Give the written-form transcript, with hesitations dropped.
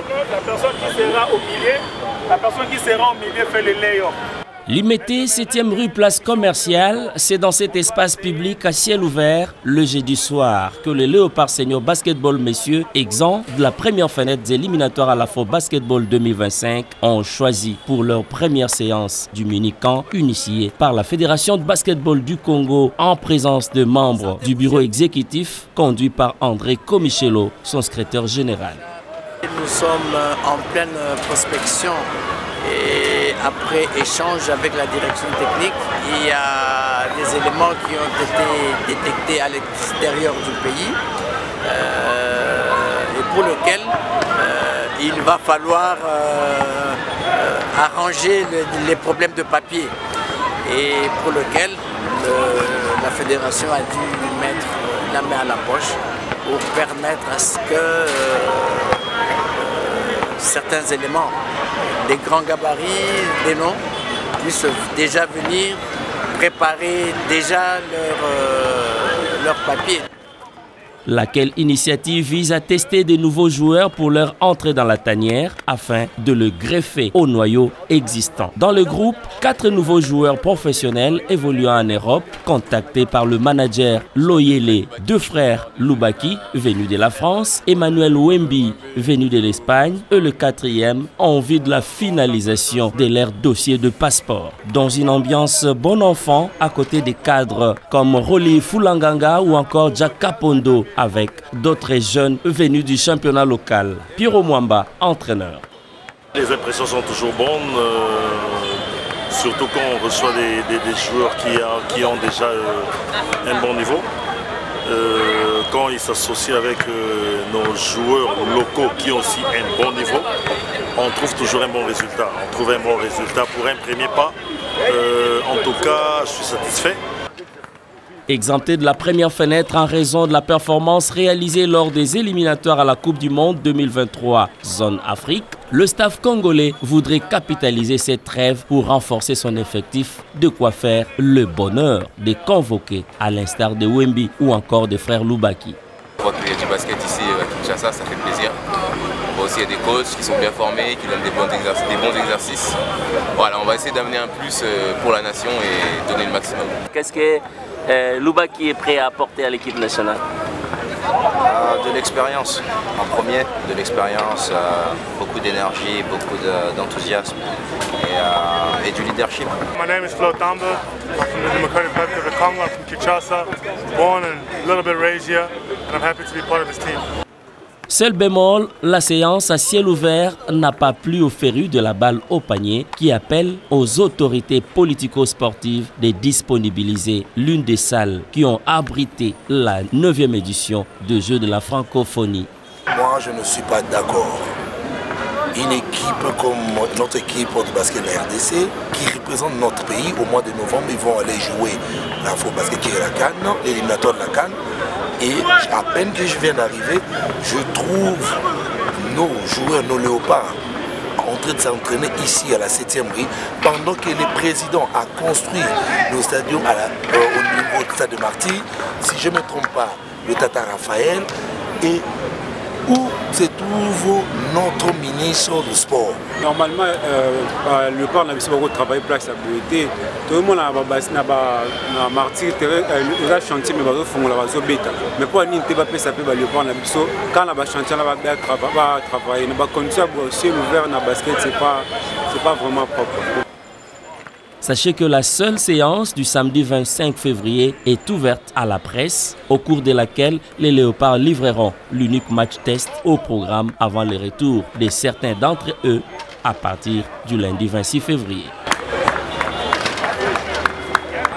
La personne qui sera au milieu fait le lay-up. L'Imété, 7e rue Place Commerciale, c'est dans cet espace public à ciel ouvert, le jeudi soir, que les Léopards Senior Basketball Messieurs, exempts de la première fenêtre éliminatoire à l'Afro Basketball 2025, ont choisi pour leur première séance du mini-camp initié par la Fédération de Basketball du Congo en présence de membres du bureau exécutif conduit par André Comichelo, son secrétaire général. Nous sommes en pleine prospection et après échange avec la direction technique, il y a des éléments qui ont été détectés à l'extérieur du pays et pour lequel il va falloir arranger les problèmes de papier et pour lequel la fédération a dû mettre la main à la poche pour permettre à ce que certains éléments, des grands gabarits, des noms, puissent déjà venir préparer déjà leur papier. Laquelle initiative vise à tester de nouveaux joueurs pour leur entrée dans la tanière afin de le greffer au noyau existant. Dans le groupe, 4 nouveaux joueurs professionnels évoluant en Europe, contactés par le manager Loyele, 2 frères Loubaki, venus de la France, Emmanuel Wembi, venu de l'Espagne, et le 4e en vue de la finalisation de leur dossier de passeport. Dans une ambiance bon enfant, à côté des cadres comme Roli Fulanganga ou encore Jack Kapondo, avec d'autres jeunes venus du championnat local. Pierrot Mwamba, entraîneur. Les impressions sont toujours bonnes, surtout quand on reçoit des joueurs qui ont déjà un bon niveau. Quand ils s'associent avec nos joueurs locaux qui ont aussi un bon niveau, on trouve toujours un bon résultat. On trouve un bon résultat pour un premier pas. En tout cas, je suis satisfait. Exempté de la première fenêtre en raison de la performance réalisée lors des éliminatoires à la Coupe du Monde 2023 Zone Afrique, le staff congolais voudrait capitaliser cette trêve pour renforcer son effectif, de quoi faire le bonheur de convoquer à l'instar de Wembi ou encore des frères Loubaki. On voit qu'il y a du basket ici à Kinshasa, ça fait plaisir. On voit aussi qu'il y a des coachs qui sont bien formés, qui donnent des bons exercices. Voilà, on va essayer d'amener un plus pour la nation et donner le maximum. Qu'est-ce que Loubaki est prêt à apporter à l'équipe nationale? De l'expérience, en premier, de l'expérience, beaucoup d'énergie, beaucoup d'enthousiasme et du leadership. My name is Flo Tamba. I'm from the Democratic Republic of the Congo. I'm from Kinshasa, born and a little bit raised here, and I'm happy to be part of this team. Seul bémol, la séance à ciel ouvert n'a pas plu aux férus de la balle au panier qui appelle aux autorités politico-sportives de disponibiliser l'une des salles qui ont abrité la 9e édition de Jeux de la francophonie. Moi, je ne suis pas d'accord. Une équipe comme notre équipe de basket de la RDC qui représente notre pays au mois de novembre, ils vont aller jouer l'Afro-Basket qui est la CAN, l'éliminatoire de la CAN. Et à peine que je viens d'arriver, je trouve nos joueurs, nos léopards, en train de s'entraîner ici à la 7e rue, pendant que le président a construit le stadium au niveau du stade de Marty, si je ne me trompe pas, le Tata Raphaël, et où se trouve notre ministre du sport. Normalement, le corps n'a pas beaucoup travaillé pour la stabilité. Tout le monde a martyr, il a chantier, mais il a bêta. Mais pour nous, il pas saper le corps n'a pas quand on a chantier, on va travailler. On va continuer à ciel ouvert dans le basket, c'est pas vraiment propre. Sachez que la seule séance du samedi 25 février est ouverte à la presse, au cours de laquelle les Léopards livreront l'unique match test au programme avant le retour de certains d'entre eux à partir du lundi 26 février.